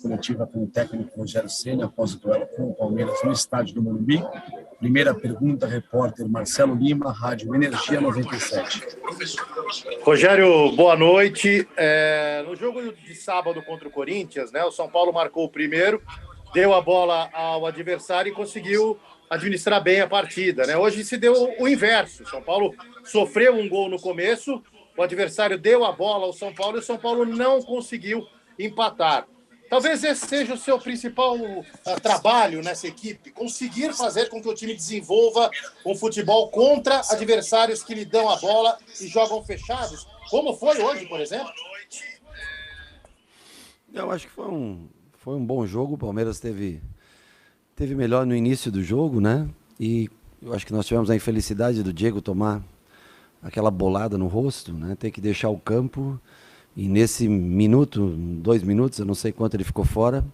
coletiva com o técnico Rogério Ceni após o duelo com o Palmeiras no estádio do Morumbi. Primeira pergunta, repórter Marcelo Lima, Rádio Energia 97. Rogério, boa noite. No jogo de sábado contra o Corinthians, né, o São Paulo marcou o primeiro, deu a bola ao adversário e conseguiu administrar bem a partida, né? Hoje se deu o inverso. O São Paulo sofreu um gol no começo, o adversário deu a bola ao São Paulo e o São Paulo não conseguiu empatar. Talvez esse seja o seu principal trabalho nessa equipe, conseguir fazer com que o time desenvolva um futebol contra adversários que lhe dão a bola e jogam fechados, como foi hoje, por exemplo. Eu acho que foi um bom jogo. O Palmeiras teve melhor no início do jogo, né? E eu acho que nós tivemos a infelicidade do Diego tomar aquela bolada no rosto, né? Ter que deixar o campo. E nesse minuto, 2 minutos, eu não sei quanto ele ficou fora,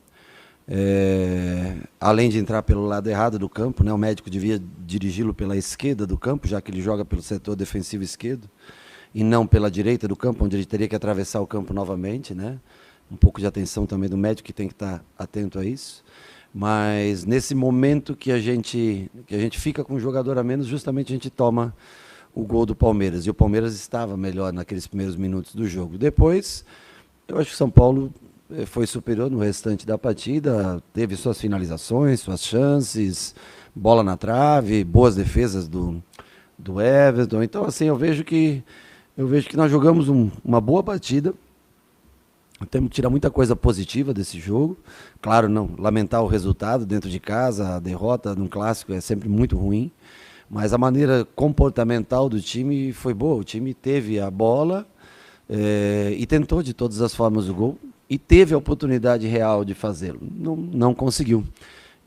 além de entrar pelo lado errado do campo, né, o médico devia dirigi-lo pela esquerda do campo, já que ele joga pelo setor defensivo esquerdo, e não pela direita do campo, onde ele teria que atravessar o campo novamente, né? Um pouco de atenção também do médico, que tem que estar atento a isso. Mas nesse momento que a gente fica com um jogador a menos, justamente a gente toma o gol do Palmeiras, e o Palmeiras estava melhor naqueles primeiros minutos do jogo. Depois, eu acho que o São Paulo foi superior no restante da partida, teve suas finalizações, suas chances, bola na trave, boas defesas do Everton. Então, assim, eu vejo que nós jogamos uma boa partida. Temos que tirar muita coisa positiva desse jogo. Claro, não lamentar o resultado dentro de casa, a derrota num clássico é sempre muito ruim. Mas a maneira comportamental do time foi boa. O time teve a bola e tentou de todas as formas o gol. E teve a oportunidade real de fazê-lo. Não conseguiu.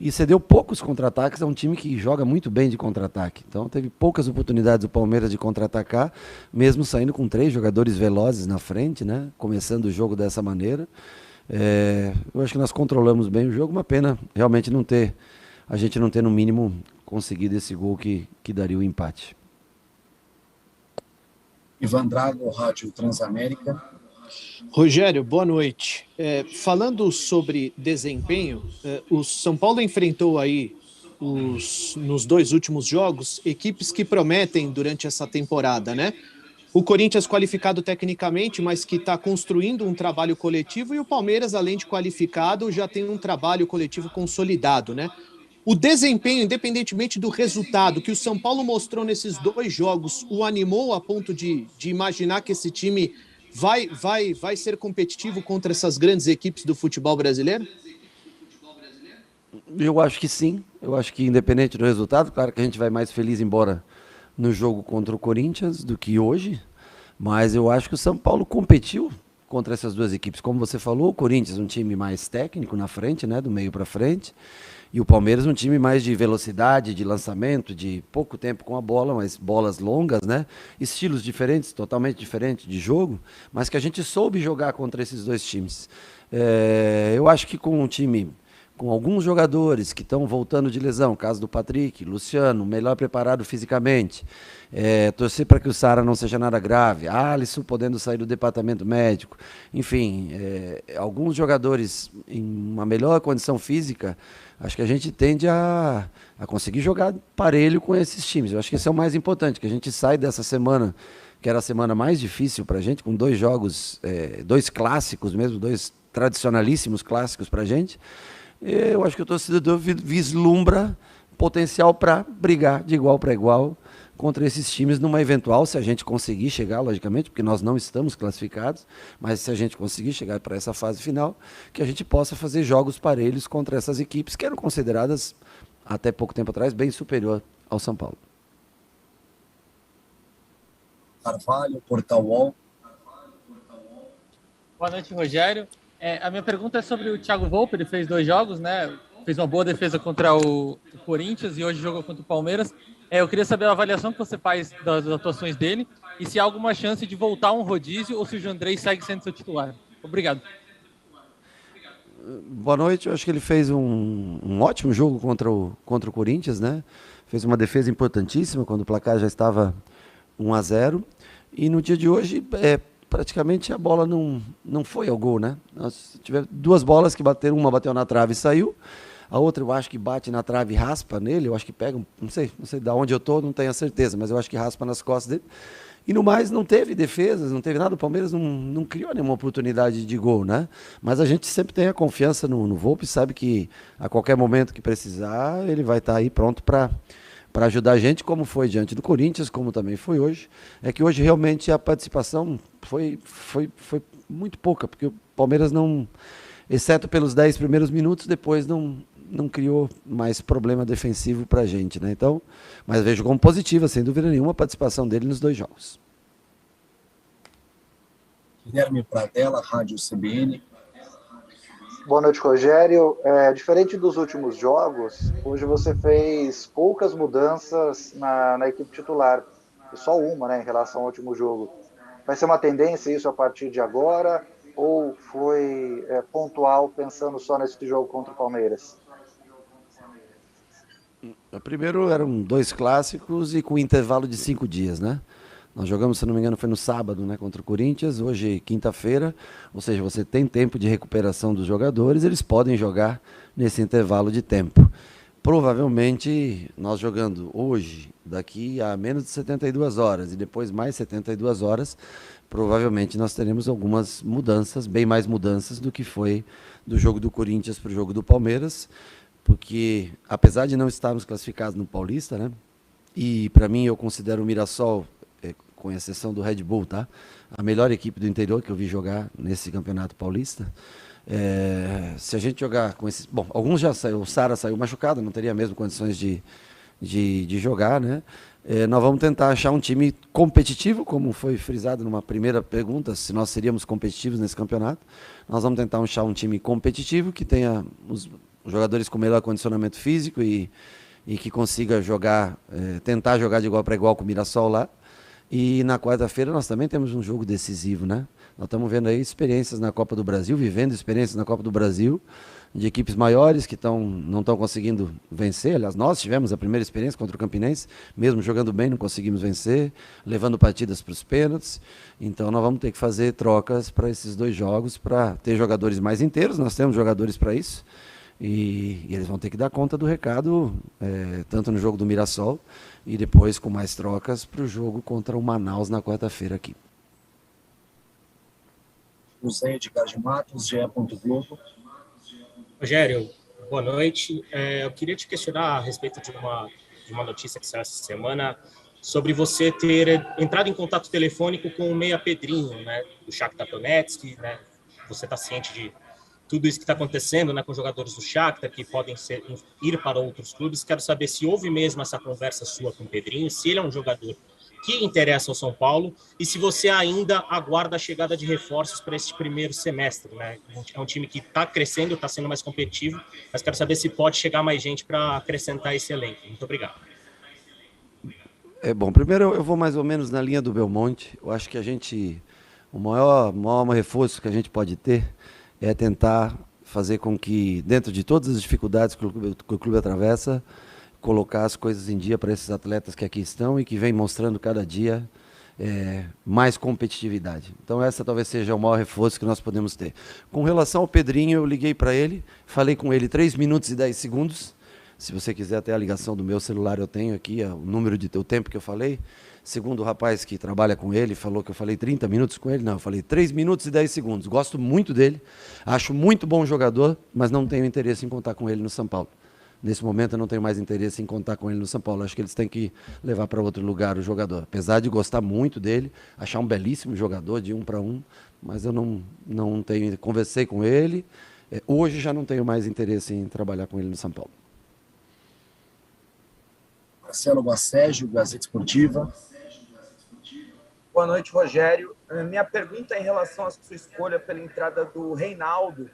E cedeu poucos contra-ataques a um time que joga muito bem de contra-ataque. Então teve poucas oportunidades do Palmeiras de contra-atacar, mesmo saindo com 3 jogadores velozes na frente, né? Começando o jogo dessa maneira. Eu acho que nós controlamos bem o jogo. Uma pena realmente a gente não ter no mínimo conseguido esse gol que daria o empate. Ivan Drago, Rádio Transamérica. Rogério, boa noite. Falando sobre desempenho, o São Paulo enfrentou aí, nos 2 últimos jogos, equipes que prometem durante essa temporada, né? O Corinthians qualificado tecnicamente, mas que está construindo um trabalho coletivo, e o Palmeiras, além de qualificado, já tem um trabalho coletivo consolidado, né? O desempenho, independentemente do resultado que o São Paulo mostrou nesses 2 jogos, o animou a ponto de imaginar que esse time vai ser competitivo contra essas grandes equipes do futebol brasileiro? Eu acho que sim. Eu acho que independente do resultado, claro que a gente vai mais feliz embora no jogo contra o Corinthians do que hoje, mas eu acho que o São Paulo competiu contra essas 2 equipes. Como você falou, o Corinthians um time mais técnico na frente, né, do meio para frente, e o Palmeiras um time mais de velocidade, de lançamento, de pouco tempo com a bola, mas bolas longas, né? Estilos diferentes, totalmente diferentes de jogo, mas que a gente soube jogar contra esses 2 times. Eu acho que com um time, com alguns jogadores que estão voltando de lesão, caso do Patrick, Luciano, melhor preparado fisicamente, torcer para que o Sara não seja nada grave, Alisson podendo sair do departamento médico, enfim, alguns jogadores em uma melhor condição física, acho que a gente tende a conseguir jogar parelho com esses times. Eu acho que esse é o mais importante, que a gente sai dessa semana, que era a semana mais difícil para a gente, com 2 jogos, 2 clássicos mesmo, 2 tradicionalíssimos clássicos para a gente. Eu acho que o torcedor vislumbra potencial para brigar de igual para igual contra esses times numa eventual, se a gente conseguir chegar, logicamente, porque nós não estamos classificados, mas se a gente conseguir chegar para essa fase final, que a gente possa fazer jogos parelhos contra essas equipes que eram consideradas, até pouco tempo atrás, bem superior ao São Paulo. Carvalho, Portal UOL. Boa noite, Rogério. A minha pergunta é sobre o Thiago Volpe. Ele fez 2 jogos, né? Fez uma boa defesa contra o Corinthians e hoje jogou contra o Palmeiras. Eu queria saber a avaliação que você faz das atuações dele e se há alguma chance de voltar a um rodízio ou se o Jandrei segue sendo seu titular. Obrigado. Boa noite. Eu acho que ele fez um ótimo jogo contra o Corinthians, né? Fez uma defesa importantíssima quando o placar já estava 1-0. E no dia de hoje, praticamente a bola não foi ao gol, né? Nós tivemos 2 bolas que bateram, uma bateu na trave e saiu, a outra eu acho que bate na trave e raspa nele, eu acho que pega, não sei de onde eu tô, não tenho a certeza, mas eu acho que raspa nas costas dele. E no mais, não teve defesas, não teve nada, o Palmeiras não criou nenhuma oportunidade de gol, né? Mas a gente sempre tem a confiança no Volpi, sabe que a qualquer momento que precisar, ele vai estar aí pronto para ajudar a gente, como foi diante do Corinthians, como também foi hoje. É que hoje realmente a participação foi muito pouca, porque o Palmeiras não, exceto pelos 10 primeiros minutos, depois não criou mais problema defensivo para a gente, né? Então, mas vejo como positiva, sem dúvida nenhuma, a participação dele nos 2 jogos. Guilherme Pradella, Rádio CBN. Boa noite, Rogério. Diferente dos últimos jogos, hoje você fez poucas mudanças na equipe titular, só uma, né, em relação ao último jogo. Vai ser uma tendência isso a partir de agora ou foi pontual pensando só nesse jogo contra o Palmeiras? Primeiro eram 2 clássicos e com intervalo de 5 dias, né? Nós jogamos, se não me engano, foi no sábado, né, contra o Corinthians, hoje quinta-feira, ou seja, você tem tempo de recuperação dos jogadores, eles podem jogar nesse intervalo de tempo. Provavelmente, nós jogando hoje, daqui a menos de 72 horas e depois mais 72 horas, provavelmente nós teremos algumas mudanças, bem mais mudanças do que foi do jogo do Corinthians para o jogo do Palmeiras, porque apesar de não estarmos classificados no Paulista, né, e para mim eu considero o Mirassol, com exceção do Red Bull, tá? A melhor equipe do interior que eu vi jogar nesse campeonato paulista. Se a gente jogar com esses... Bom, alguns já saiu, o Sara saiu machucado, não teria mesmo condições de jogar, né? Nós vamos tentar achar um time competitivo, como foi frisado numa primeira pergunta, se nós seríamos competitivos nesse campeonato. Nós vamos tentar achar um time competitivo, que tenha os jogadores com melhor condicionamento físico e que consiga jogar, tentar jogar de igual para igual com o Mirassol lá. E na quarta-feira nós também temos um jogo decisivo, né? Nós estamos vendo aí experiências na Copa do Brasil, vivendo experiências na Copa do Brasil, de equipes maiores que não estão conseguindo vencer. Aliás, nós tivemos a primeira experiência contra o Campinense, mesmo jogando bem, não conseguimos vencer, levando partidas para os pênaltis. Então nós vamos ter que fazer trocas para esses 2 jogos, para ter jogadores mais inteiros, nós temos jogadores para isso. E eles vão ter que dar conta do recado, tanto no jogo do Mirassol e depois com mais trocas para o jogo contra o Manaus na quarta-feira aqui. José Edgar de Matos, GE. Globo. Rogério, boa noite. Eu queria te questionar a respeito de uma notícia que saiu essa semana sobre você ter entrado em contato telefônico com o Meia Pedrinho, né, do Shakhtar Donetsk, né? Você está ciente de tudo isso que está acontecendo, né, com jogadores do Shakhtar que podem ir para outros clubes. Quero saber se houve mesmo essa conversa sua com o Pedrinho, se ele é um jogador que interessa ao São Paulo e se você ainda aguarda a chegada de reforços para este primeiro semestre, né? É um time que está crescendo, está sendo mais competitivo, mas quero saber se pode chegar mais gente para acrescentar esse elenco. Muito obrigado. Bom, primeiro eu vou mais ou menos na linha do Belmonte. Eu acho que o maior reforço que a gente pode ter é tentar fazer com que, dentro de todas as dificuldades que o clube atravessa, colocar as coisas em dia para esses atletas que aqui estão e que vem mostrando cada dia mais competitividade. Então essa talvez seja o maior reforço que nós podemos ter. Com relação ao Pedrinho, eu liguei para ele, falei com ele 3 minutos e 10 segundos. Se você quiser até a ligação do meu celular, eu tenho aqui o número o tempo que eu falei. Segundo o rapaz que trabalha com ele, falou que eu falei 30 minutos com ele. Não, eu falei 3 minutos e 10 segundos. Gosto muito dele, acho muito bom jogador, mas não tenho interesse em contar com ele no São Paulo. Nesse momento eu não tenho mais interesse em contar com ele no São Paulo. Acho que eles têm que levar para outro lugar o jogador. Apesar de gostar muito dele, achar um belíssimo jogador de 1 para 1, mas eu não tenho. Conversei com ele. Hoje já não tenho mais interesse em trabalhar com ele no São Paulo. Marcelo Basségio, Gazeta Esportiva. Boa noite, Rogério. Minha pergunta é em relação à sua escolha pela entrada do Reinaldo,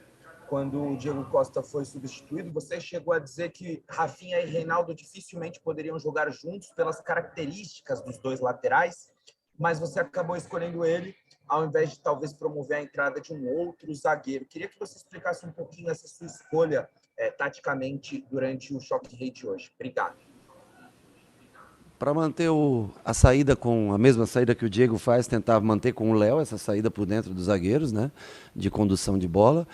quando o Diego Costa foi substituído. Você chegou a dizer que Rafinha e Reinaldo dificilmente poderiam jogar juntos pelas características dos 2 laterais, mas você acabou escolhendo ele ao invés de talvez promover a entrada de um outro zagueiro. Queria que você explicasse um pouquinho essa sua escolha taticamente durante o Choque Rei de hoje. Obrigado. para manter a saída com a mesma saída que o Diego faz, tentar manter com o Léo essa saída por dentro dos zagueiros, né, de condução de bola.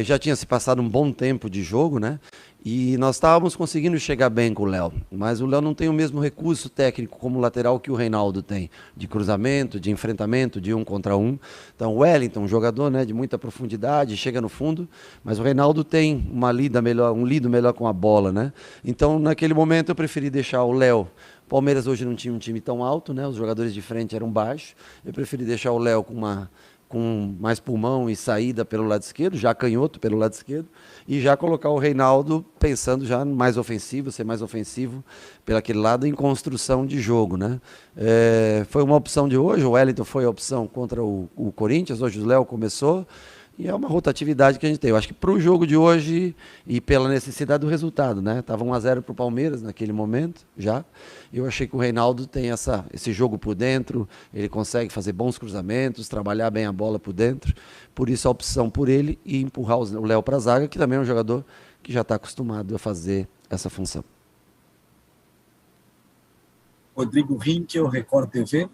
Já tinha se passado um bom tempo de jogo, né, e nós estávamos conseguindo chegar bem com o Léo, mas o Léo não tem o mesmo recurso técnico como lateral que o Reinaldo tem, de cruzamento, de enfrentamento, de 1 contra 1. Então o Wellington, um jogador, né, de muita profundidade, chega no fundo, mas o Reinaldo tem um lido melhor com a bola, né? Então naquele momento eu preferi deixar o Léo. O Palmeiras hoje não tinha um time tão alto, né? Os jogadores de frente eram baixos. Eu preferi deixar o Léo com mais pulmão e saída pelo lado esquerdo, já canhoto pelo lado esquerdo, e já colocar o Reinaldo pensando já mais ofensivo, ser mais ofensivo pelo aquele lado em construção de jogo, né? Foi uma opção de hoje, o Wellington foi a opção contra o Corinthians, hoje o Léo começou, e é uma rotatividade que a gente tem. Eu acho que para o jogo de hoje e pela necessidade do resultado, né? Estava 1-0 para o Palmeiras naquele momento, já. Eu achei que o Reinaldo tem esse jogo por dentro, ele consegue fazer bons cruzamentos, trabalhar bem a bola por dentro. Por isso a opção por ele e empurrar o Léo para a zaga, que também é um jogador que já está acostumado a fazer essa função. Rodrigo Winkel, Record TV.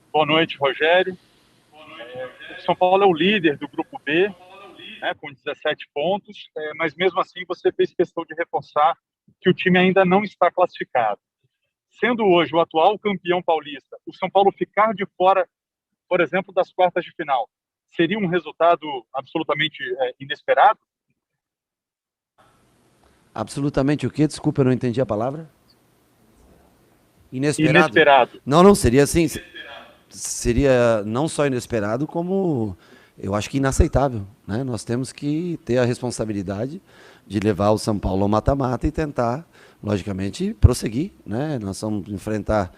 Boa noite, Rogério. O São Paulo é o líder do Grupo B, né, com 17 pontos, mas mesmo assim você fez questão de reforçar que o time ainda não está classificado. Sendo hoje o atual campeão paulista, o São Paulo ficar de fora, por exemplo, das quartas de final, seria um resultado absolutamente inesperado? Absolutamente o quê? Desculpa, eu não entendi a palavra. Inesperado. Não, seria assim... Seria não só inesperado, como eu acho que inaceitável, né? Nós temos que ter a responsabilidade de levar o São Paulo ao mata-mata e tentar, logicamente, prosseguir, né? Nós vamos enfrentar,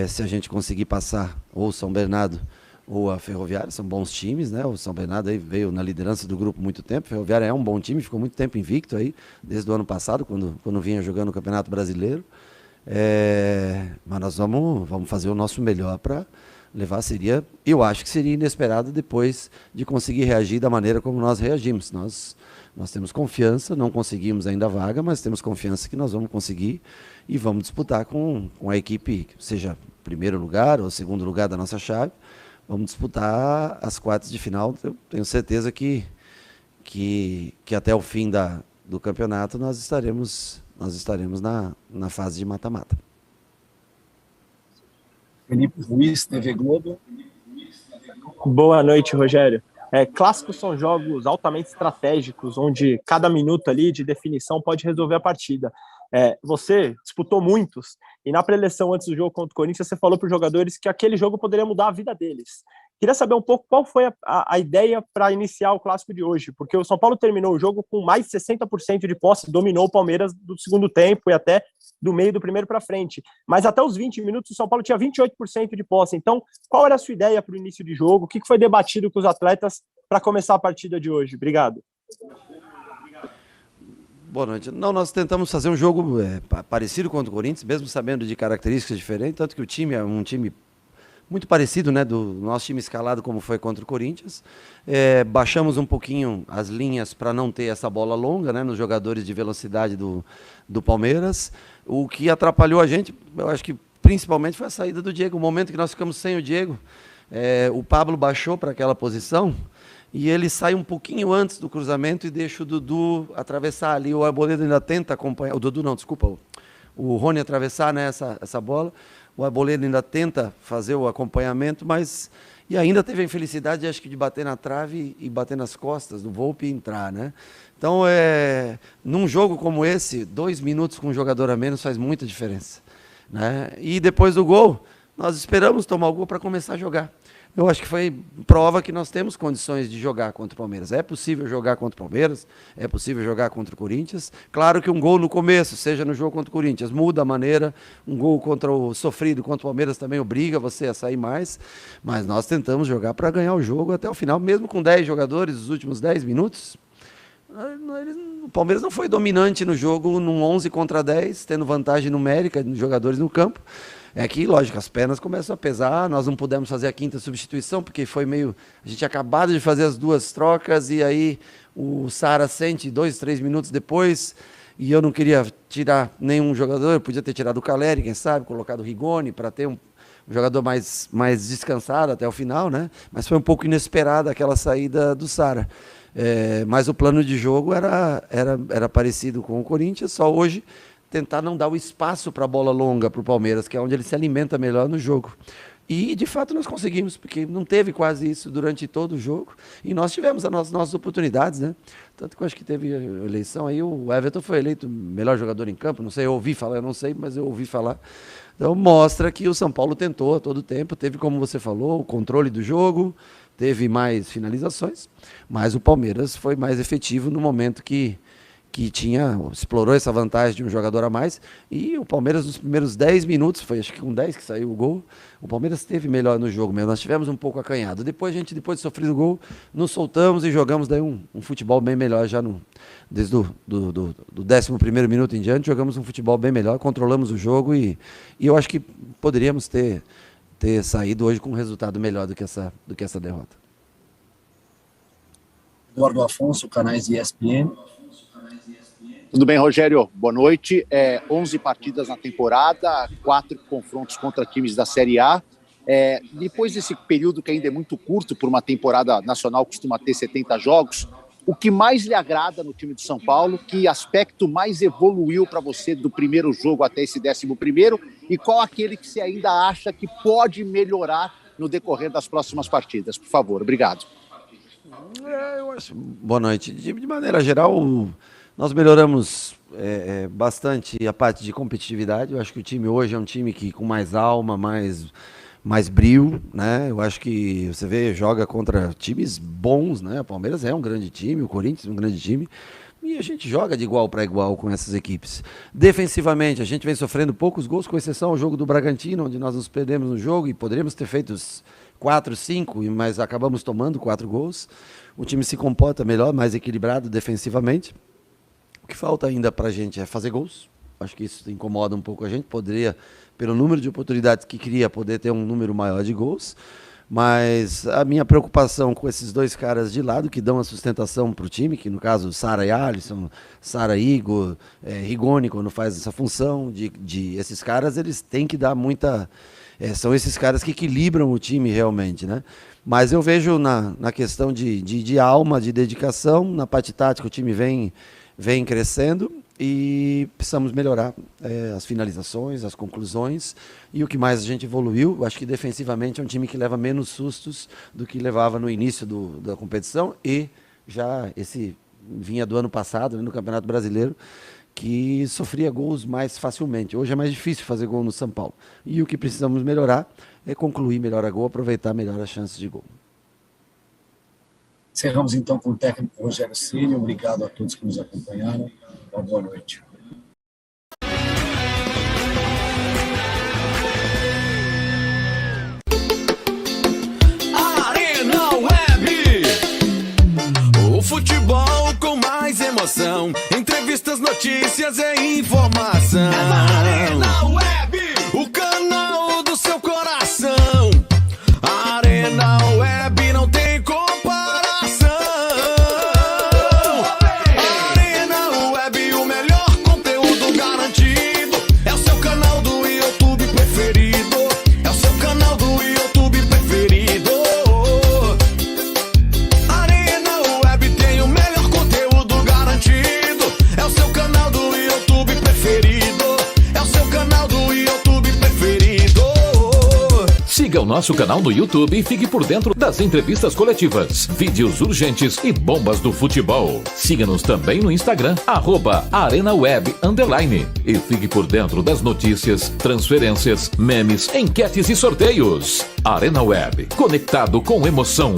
se a gente conseguir passar ou o São Bernardo ou a Ferroviária, são bons times, né? O São Bernardo aí veio na liderança do grupo muito tempo, a Ferroviária é um bom time, ficou muito tempo invicto aí, desde o ano passado, quando vinha jogando o Campeonato Brasileiro. Mas nós vamos fazer o nosso melhor para levar. Eu acho que seria inesperado depois de conseguir reagir da maneira como nós reagimos. Nós temos confiança, não conseguimos ainda a vaga, mas temos confiança que nós vamos conseguir e vamos disputar com a equipe, seja primeiro lugar ou segundo lugar da nossa chave, vamos disputar as quartas de final. Eu tenho certeza que até o fim do campeonato nós estaremos na fase de mata-mata. Felipe Ruiz, TV Globo. Boa noite, Rogério. Clássicos são jogos altamente estratégicos, onde cada minuto ali de definição pode resolver a partida. Você disputou muitos, e na preleção antes do jogo contra o Corinthians, você falou para os jogadores que aquele jogo poderia mudar a vida deles. Queria saber um pouco qual foi a ideia para iniciar o clássico de hoje, porque o São Paulo terminou o jogo com mais de 60% de posse, dominou o Palmeiras do segundo tempo e até do meio do primeiro para frente. Mas até os 20 minutos o São Paulo tinha 28% de posse. Então, qual era a sua ideia para o início de jogo? O que foi debatido com os atletas para começar a partida de hoje? Obrigado. Boa noite. Não, nós tentamos fazer um jogo parecido com o Corinthians, mesmo sabendo de características diferentes, tanto que o time é um time muito parecido, né, do nosso time escalado como foi contra o Corinthians. Baixamos um pouquinho as linhas para não ter essa bola longa, né, nos jogadores de velocidade do Palmeiras. O que atrapalhou a gente, eu acho que principalmente foi a saída do Diego. O momento que nós ficamos sem o Diego, o Pablo baixou para aquela posição e ele sai um pouquinho antes do cruzamento e deixa o Dudu atravessar ali. O Arboleda ainda tenta acompanhar, o Dudu não, desculpa, o Rony atravessar, né, essa bola. O Arboleda ainda tenta fazer o acompanhamento, mas e ainda teve a infelicidade, acho que, de bater na trave e bater nas costas do Volpi e entrar, né? Então, num jogo como esse, 2 minutos com um jogador a menos faz muita diferença, né? E depois do gol, nós esperamos tomar o gol para começar a jogar. Eu acho que foi prova que nós temos condições de jogar contra o Palmeiras. É possível jogar contra o Palmeiras, é possível jogar contra o Corinthians. Claro que um gol no começo, seja no jogo contra o Corinthians, muda a maneira. Um gol sofrido contra o Palmeiras também obriga você a sair mais. Mas nós tentamos jogar para ganhar o jogo até o final, mesmo com 10 jogadores, os últimos 10 minutos. O Palmeiras não foi dominante no jogo, num 11 contra 10, tendo vantagem numérica de jogadores no campo. É que, lógico, as pernas começam a pesar, nós não pudemos fazer a 5ª substituição, porque foi meio... A gente tinha acabado de fazer as 2 trocas, e aí o Sara sente 2, 3 minutos depois, e eu não queria tirar nenhum jogador, eu podia ter tirado o Caleri, quem sabe, colocado o Rigoni para ter um jogador mais descansado até o final, né? Mas foi um pouco inesperada aquela saída do Sara. Mas o plano de jogo era parecido com o Corinthians, só hoje tentar não dar o espaço para a bola longa para o Palmeiras, que é onde ele se alimenta melhor no jogo. E, de fato, nós conseguimos, porque não teve quase isso durante todo o jogo. E nós tivemos as nossas oportunidades, né? Tanto que eu acho que teve eleição aí, o Everton foi eleito melhor jogador em campo, não sei, eu ouvi falar, eu não sei, mas eu ouvi falar. Então, mostra que o São Paulo tentou a todo tempo, teve, como você falou, o controle do jogo, teve mais finalizações, mas o Palmeiras foi mais efetivo no momento que explorou essa vantagem de um jogador a mais, e o Palmeiras nos primeiros 10 minutos, foi acho que com 10 que saiu o gol, o Palmeiras esteve melhor no jogo mesmo, nós tivemos um pouco acanhado. Depois de sofrer o gol, nos soltamos e jogamos daí um futebol bem melhor, já desde do 11º minuto em diante, jogamos um futebol bem melhor, controlamos o jogo e eu acho que poderíamos ter saído hoje com um resultado melhor do que essa derrota. Eduardo Afonso, canais ESPN. Tudo bem, Rogério? Boa noite. 11 partidas na temporada, 4 confrontos contra times da Série A. Depois desse período que ainda é muito curto, por uma temporada nacional costuma ter 70 jogos, o que mais lhe agrada no time do São Paulo? Que aspecto mais evoluiu para você do primeiro jogo até esse 11º? E qual aquele que você ainda acha que pode melhorar no decorrer das próximas partidas? Por favor, obrigado. Eu acho... Boa noite. De maneira geral, nós melhoramos bastante a parte de competitividade. Eu acho que o time hoje é um time que com mais alma, mais brio, né? Eu acho que você vê, joga contra times bons, né? O Palmeiras é um grande time, o Corinthians é um grande time, e a gente joga de igual para igual com essas equipes. Defensivamente, a gente vem sofrendo poucos gols, com exceção ao jogo do Bragantino, onde nós nos perdemos no jogo e poderíamos ter feito 4, 5, mas acabamos tomando 4 gols. O time se comporta melhor, mais equilibrado defensivamente. O que falta ainda para a gente é fazer gols. Acho que isso incomoda um pouco a gente. Poderia, pelo número de oportunidades que queria, poder ter um número maior de gols. Mas a minha preocupação com esses dois caras de lado, que dão a sustentação para o time, que no caso Sara e Alisson, Sara e Igor, Rigoni, quando faz essa função, esses caras, eles têm que dar muita... são esses caras que equilibram o time realmente, né? Mas eu vejo na questão de alma, de dedicação, na parte tática o time vem crescendo e precisamos melhorar as finalizações, as conclusões, e o que mais a gente evoluiu, acho que defensivamente é um time que leva menos sustos do que levava no início da competição, e já vinha do ano passado, no Campeonato Brasileiro, que sofria gols mais facilmente. Hoje é mais difícil fazer gol no São Paulo. E o que precisamos melhorar é concluir melhor a gol, aproveitar melhor as chances de gol. Encerramos então com o técnico Rogério Ceni. Obrigado a todos que nos acompanharam. Uma boa noite. Arena Web. O futebol com mais emoção. Entrevistas, notícias e informação. Arena Web. O canal do seu coração. Arena Web não tem comparação. Arena Web, o melhor conteúdo garantido. É o seu canal do YouTube preferido. É o seu canal do YouTube preferido. Arena Web tem o melhor conteúdo garantido. É o seu canal do YouTube preferido. É o seu canal do YouTube preferido. Siga o nosso canal no YouTube e fique por dentro das entrevistas coletivas, vídeos urgentes e bombas do futebol. Siga-nos também no Instagram, @ArenaWeb_. E fique por dentro das notícias, transferências, memes, enquetes e sorteios. Arena Web, conectado com emoção.